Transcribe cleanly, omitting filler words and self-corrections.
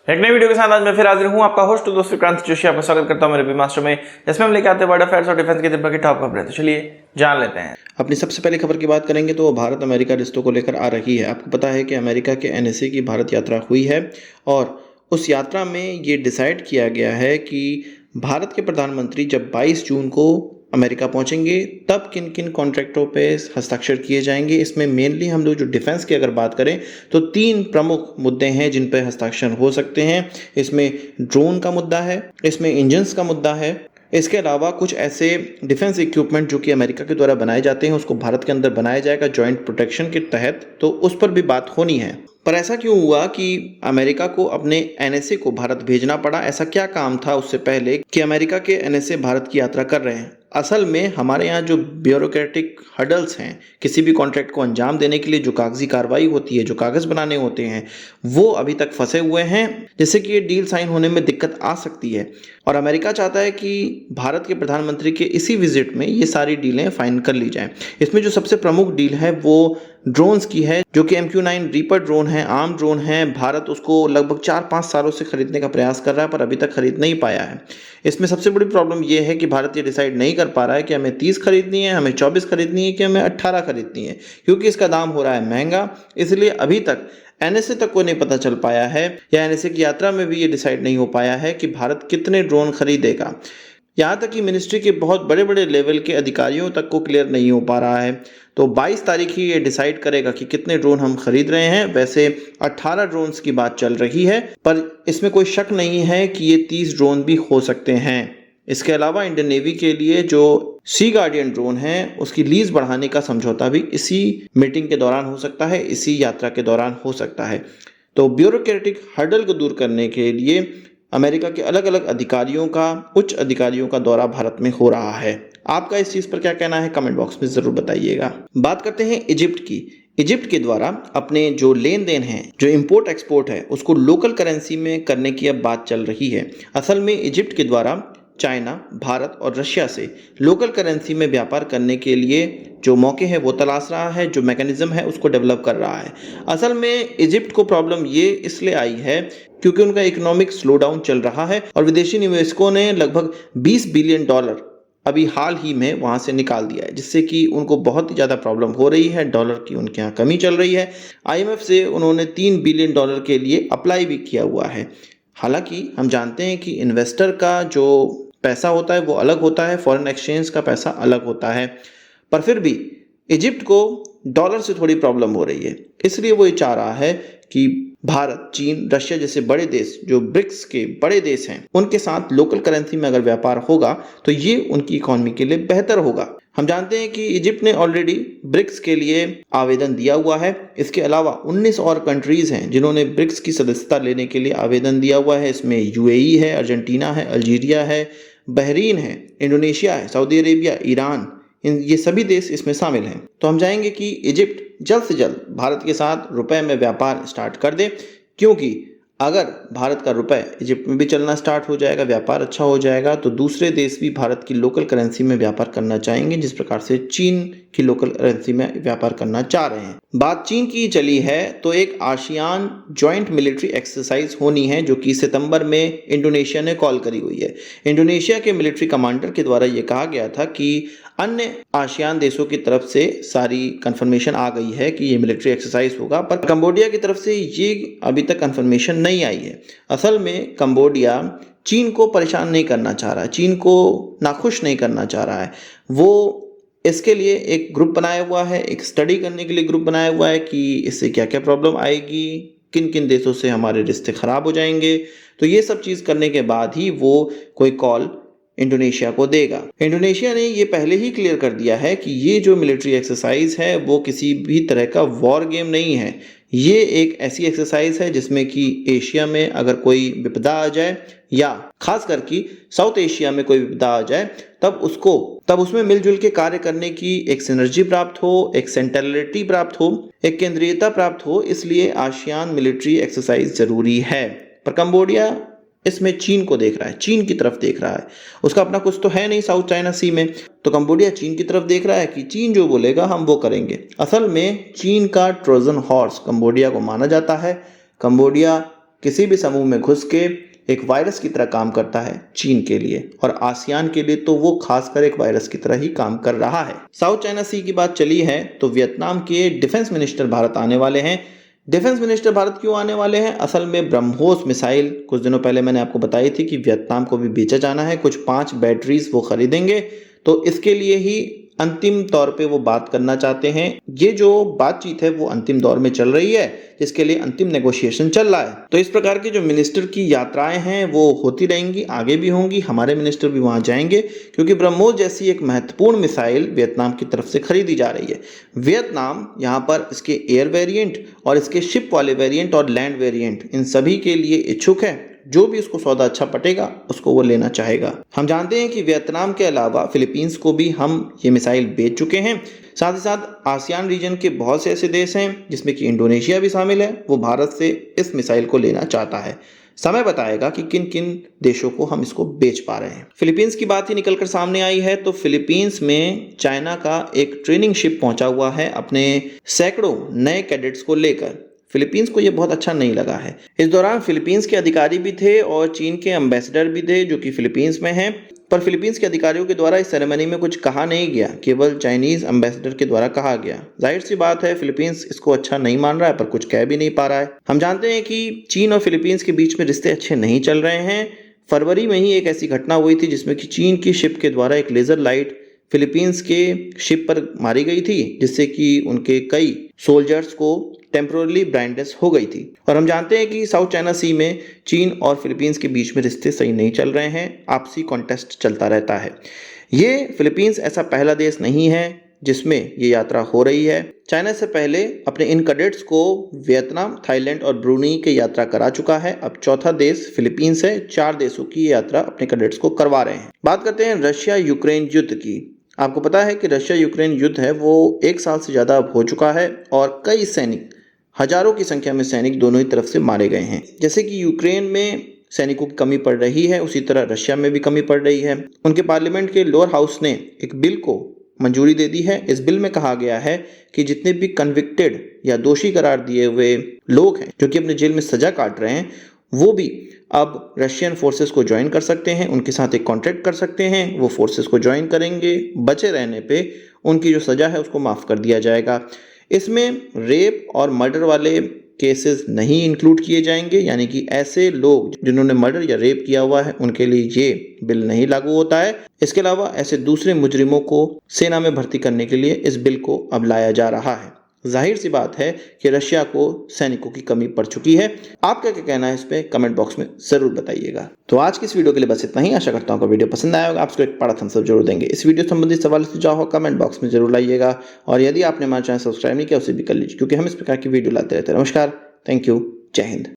एक नई वीडियो के साथ आज मैं फिर हाजिर हूं, आपका होस्ट दोस्त विक्रांत जोशी। आपका स्वागत करता हूं मेरे बी मास्टर में, जिसमें हम लेके आते हैं वर्ल्ड अफेयर्स और डिफेंस के दिन भर की टॉप खबरें। तो चलिए जान लेते हैं। अपनी सबसे पहले खबर की बात करेंगे तो भारत अमेरिका रिश्तों को लेकर आ रही है। आपको पता है कि अमेरिका के एनएसए की भारत यात्रा हुई है और उस यात्रा में ये डिसाइड किया गया है कि भारत के प्रधानमंत्री जब 22 जून को अमेरिका पहुंचेंगे तब किन किन कॉन्ट्रैक्टों पे हस्ताक्षर किए जाएंगे। इसमें मेनली हम लोग जो डिफेंस की अगर बात करें तो 3 प्रमुख मुद्दे हैं जिन पे हस्ताक्षर हो सकते हैं। इसमें ड्रोन का मुद्दा है, इसमें इंजन्स का मुद्दा है, इसके अलावा कुछ ऐसे डिफेंस इक्विपमेंट जो कि अमेरिका के द्वारा बनाए जाते हैं उसको भारत के अंदर बनाया जाएगा जॉइंट प्रोटेक्शन के तहत, तो उस पर भी बात होनी है। पर ऐसा क्यों हुआ कि अमेरिका को अपने एनएसए को भारत भेजना पड़ा? ऐसा क्या काम था उससे पहले कि अमेरिका के एनएसए भारत की यात्रा कर रहे हैं? असल में हमारे यहाँ जो ब्यूरोक्रेटिक हर्डल्स हैं, किसी भी कॉन्ट्रैक्ट को अंजाम देने के लिए जो कागजी कार्रवाई होती है, जो कागज़ बनाने होते हैं, वो अभी तक फंसे हुए हैं, जिससे कि ये डील साइन होने में दिक्कत आ सकती है। और अमेरिका चाहता है कि भारत के प्रधानमंत्री के इसी विजिट में ये सारी डीलें फाइन कर ली जाएं। इसमें जो सबसे प्रमुख डील है वो ड्रोन्स की है, जो कि MQ-9 रीपर ड्रोन है, आर्म ड्रोन है। भारत उसको लगभग 4-5 सालों से खरीदने का प्रयास कर रहा है पर अभी तक खरीद नहीं पाया है। इसमें सबसे बड़ी प्रॉब्लम ये है कि भारत ये डिसाइड नहीं कर पा रहा है कि हमें 30 खरीदनी है, हमें 24 खरीदनी है कि हमें 18 खरीदनी है, क्योंकि इसका दाम हो रहा है महंगा। इसलिए अभी तक एनएसए तक को नहीं पता चल पाया है, या एनएसए की यात्रा में भी ये डिसाइड नहीं हो पाया है कि भारत कितने ड्रोन खरीदेगा। यहाँ तक कि मिनिस्ट्री के बहुत बड़े बड़े लेवल के अधिकारियों तक को क्लियर नहीं हो पा रहा है। तो 22 तारीख ही ये डिसाइड करेगा कि कितने ड्रोन हम खरीद रहे हैं। वैसे 18 ड्रोन्स की बात चल रही है, पर इसमें कोई शक नहीं है कि ये 30 ड्रोन भी हो सकते हैं। इसके अलावा इंडियन नेवी के लिए जो सी गार्डियन ड्रोन है उसकी लीज बढ़ाने का समझौता भी इसी मीटिंग के दौरान हो सकता है, इसी यात्रा के दौरान हो सकता है। तो ब्यूरोक्रेटिक हर्डल को दूर करने के लिए अमेरिका के अलग अलग अधिकारियों का, उच्च अधिकारियों का दौरा भारत में हो रहा है। आपका इस चीज़ पर क्या कहना है कमेंट बॉक्स में ज़रूर बताइएगा। बात करते हैं इजिप्ट की। इजिप्ट के द्वारा अपने जो लेन देन है, जो इंपोर्ट एक्सपोर्ट है, उसको लोकल करेंसी में करने की अब बात चल रही है। असल में इजिप्ट के द्वारा चाइना, भारत और रशिया से लोकल करेंसी में व्यापार करने के लिए जो मौके हैं वो तलाश रहा है, जो मैकेनिज्म है उसको डेवलप कर रहा है। असल में इजिप्ट को प्रॉब्लम ये इसलिए आई है क्योंकि उनका इकोनॉमिक स्लो डाउन चल रहा है और विदेशी निवेशकों ने लगभग $20 बिलियन अभी हाल ही में वहाँ से निकाल दिया है, जिससे कि उनको बहुत ही ज़्यादा प्रॉब्लम हो रही है। डॉलर की उनके यहाँ कमी चल रही है। IMF से उन्होंने $3 बिलियन के लिए अप्लाई भी किया हुआ है। हालांकि हम जानते हैं कि इन्वेस्टर का जो पैसा होता है वो अलग होता है, फॉरेन एक्सचेंज का पैसा अलग होता है, पर फिर भी इजिप्ट को डॉलर से थोड़ी प्रॉब्लम हो रही है। इसलिए वो ये चाह रहा है कि भारत, चीन, रशिया जैसे बड़े देश, जो ब्रिक्स के बड़े देश हैं, उनके साथ लोकल करेंसी में अगर व्यापार होगा तो ये उनकी इकोनॉमी के लिए बेहतर होगा। हम जानते हैं कि इजिप्ट ने ऑलरेडी ब्रिक्स के लिए आवेदन दिया हुआ है। इसके अलावा 19 और कंट्रीज हैं जिन्होंने ब्रिक्स की सदस्यता लेने के लिए आवेदन दिया हुआ है। इसमें UAE है, अर्जेंटीना है, अल्जीरिया है, बहरीन है, इंडोनेशिया है, सऊदी अरेबिया, ईरान, ये सभी देश इसमें शामिल हैं। तो हम चाहेंगे कि इजिप्ट जल्द से जल्द भारत के साथ रुपए में व्यापार स्टार्ट कर दे, क्योंकि अगर भारत का रुपए इजिप्ट में भी चलना स्टार्ट हो जाएगा, व्यापार अच्छा हो जाएगा, तो दूसरे देश भी भारत की लोकल करेंसी में व्यापार करना चाहेंगे, जिस प्रकार से चीन की लोकल करेंसी में व्यापार करना चाह रहे हैं। बात चीन की चली है तो एक आसियान जॉइंट मिलिट्री एक्सरसाइज होनी है, जो कि सितंबर में इंडोनेशिया ने कॉल करी हुई है। इंडोनेशिया के मिलिट्री कमांडर के द्वारा ये कहा गया था कि अन्य आसियान देशों की तरफ से सारी कंफर्मेशन आ गई है कि ये मिलिट्री एक्सरसाइज होगा, पर कंबोडिया की तरफ से ये अभी तक कंफर्मेशन नहीं आई है। असल में कंबोडिया चीन को परेशान नहीं करना चाह रहा है, चीन को नाखुश नहीं करना चाह रहा है। वो इसके लिए एक ग्रुप बनाया हुआ है, एक स्टडी करने के लिए ग्रुप बनाया हुआ है कि इससे क्या क्या प्रॉब्लम आएगी, किन किन देशों से हमारे रिश्ते खराब हो जाएंगे। तो ये सब चीज़ करने के बाद ही वो कोई कॉल इंडोनेशिया को देगा। इंडोनेशिया ने ये पहले ही क्लियर कर दिया है कि ये जो मिलिट्री एक्सरसाइज है वो किसी भी तरह का वॉर गेम नहीं है। ये एक ऐसी एक्सरसाइज है जिसमें कि एशिया में अगर कोई विपदा आ जाए, या खास करके साउथ एशिया में कोई विपदा आ जाए, तब उसमें मिलजुल के कार्य करने की एक सिनर्जी प्राप्त हो, एक सेंट्रलिटी प्राप्त हो, एक केंद्रीयता प्राप्त हो। इसलिए आसियान मिलिट्री एक्सरसाइज जरूरी है। पर कंबोडिया इसमें चीन को देख रहा है, चीन की तरफ देख रहा है। उसका अपना कुछ तो है नहीं साउथ चाइना सी में, तो कंबोडिया चीन की तरफ देख रहा है कि चीन जो बोलेगा हम वो करेंगे। असल में चीन का ट्रोजन हॉर्स कंबोडिया को माना जाता है। कंबोडिया किसी भी समूह में घुस के एक वायरस की तरह काम करता है चीन के लिए, और आसियान के लिए तो वो खासकर एक वायरस की तरह ही काम कर रहा है। साउथ चाइना सी की बात चली है तो वियतनाम के डिफेंस मिनिस्टर भारत आने वाले हैं। डिफेंस मिनिस्टर भारत क्यों आने वाले हैं? असल में ब्रह्मोस मिसाइल कुछ दिनों पहले मैंने आपको बताई थी कि वियतनाम को भी बेचा जाना है, कुछ 5 बैटरीज वो खरीदेंगे, तो इसके लिए ही अंतिम तौर पे वो बात करना चाहते हैं। ये जो बातचीत है वो अंतिम दौर में चल रही है, जिसके लिए अंतिम नेगोशिएशन चल रहा है। तो इस प्रकार की जो मिनिस्टर की यात्राएं हैं वो होती रहेंगी, आगे भी होंगी, हमारे मिनिस्टर भी वहां जाएंगे, क्योंकि ब्रह्मोस जैसी एक महत्वपूर्ण मिसाइल वियतनाम की तरफ से खरीदी जा रही है। वियतनाम यहाँ पर इसके एयर वेरिएंट और इसके शिप वाले वेरिएंट और लैंड वेरिएंट इन सभी के लिए इच्छुक है। जो भी उसको सौदा अच्छा पटेगा उसको वो लेना चाहेगा। हम जानते हैं कि वियतनाम के अलावा फिलीपींस को भी हम ये मिसाइल बेच चुके हैं। साथ ही साथ आसियान रीजन के बहुत से ऐसे देश हैं जिसमें कि इंडोनेशिया भी शामिल है, वो भारत से इस मिसाइल को लेना चाहता है। समय बताएगा कि किन किन देशों को हम इसको बेच पा रहे हैं। फिलीपींस की बात ही निकलकर सामने आई है तो फिलीपींस में चाइना का एक ट्रेनिंग शिप पहुंचा हुआ है अपने सैकड़ों नए कैडेट्स को लेकर। फिलीपींस को ये बहुत अच्छा नहीं लगा है। इस दौरान फिलीपींस के अधिकारी भी थे और चीन के एम्बेसडर भी थे जो कि फिलीपींस में हैं, पर फिलीपींस के अधिकारियों के द्वारा इस सेरेमनी में कुछ कहा नहीं गया, केवल चाइनीज एम्बेसडर के द्वारा कहा गया। जाहिर सी बात है फिलीपींस इसको अच्छा नहीं मान रहा है, पर कुछ कह भी नहीं पा रहा है। हम जानते हैं कि चीन और फिलीपींस के बीच में रिश्ते अच्छे नहीं चल रहे हैं। फरवरी में ही एक ऐसी घटना हुई थी जिसमें कि चीन की शिप के द्वारा एक लेजर लाइट फिलीपींस के शिप पर मारी गई थी, जिससे कि उनके कई सोल्जर्स को टेम्पोरली ब्लाइंडनेस हो गई थी। और हम जानते हैं कि साउथ चाइना सी में चीन और फिलीपींस के बीच में रिश्ते सही नहीं चल रहे हैं, आपसी कॉन्टेस्ट चलता रहता है। ये फिलीपींस ऐसा पहला देश नहीं है जिसमें ये यात्रा हो रही है। चाइना से पहले अपने इन कैडेट्स को वियतनाम, थाईलैंड और ब्रूनेई की यात्रा करा चुका है। अब चौथा देश फिलीपींस है। 4 देशों की यात्रा अपने कैडेट्स को करवा रहे हैं। बात करते हैं रशिया यूक्रेन युद्ध की। आपको पता है कि रशिया यूक्रेन युद्ध है वो 1 साल से ज़्यादा अब हो चुका है और कई सैनिक, हजारों की संख्या में सैनिक दोनों ही तरफ से मारे गए हैं। जैसे कि यूक्रेन में सैनिकों की कमी पड़ रही है, उसी तरह रशिया में भी कमी पड़ रही है। उनके पार्लियामेंट के लोअर हाउस ने एक बिल को मंजूरी दे दी है। इस बिल में कहा गया है कि जितने भी कन्विक्टेड या दोषी करार दिए हुए लोग हैं जो कि अपने जेल में सजा काट रहे हैं, वो भी अब रशियन फोर्सेस को ज्वाइन कर सकते हैं, उनके साथ एक कॉन्ट्रैक्ट कर सकते हैं। वो फोर्सेस को ज्वाइन करेंगे, बचे रहने पे उनकी जो सजा है उसको माफ़ कर दिया जाएगा। इसमें रेप और मर्डर वाले केसेस नहीं इंक्लूड किए जाएंगे, यानी कि ऐसे लोग जिन्होंने मर्डर या रेप किया हुआ है उनके लिए ये बिल नहीं लागू होता है। इसके अलावा ऐसे दूसरे मुजरिमों को सेना में भर्ती करने के लिए इस बिल को अब लाया जा रहा है। जाहिर सी बात है कि रशिया को सैनिकों की कमी पड़ चुकी है। आपका क्या कहना है इस पे कमेंट बॉक्स में जरूर बताइएगा। तो आज की इस वीडियो के लिए बस इतना ही। आशा करता हूँ कि वीडियो पसंद आया होगा। आपको एक बड़ा थम्स अप जरूर देंगे। इस वीडियो संबंधित सवाल सुझाव हो कमेंट बॉक्स में जरूर लाइएगा, और यदि आपने हमारा चैनल सब्सक्राइब नहीं किया उसे भी कर लीजिए, क्योंकि हम इस प्रकार की वीडियो लाते रहते हैं। नमस्कार, थैंक यू, जय हिंद।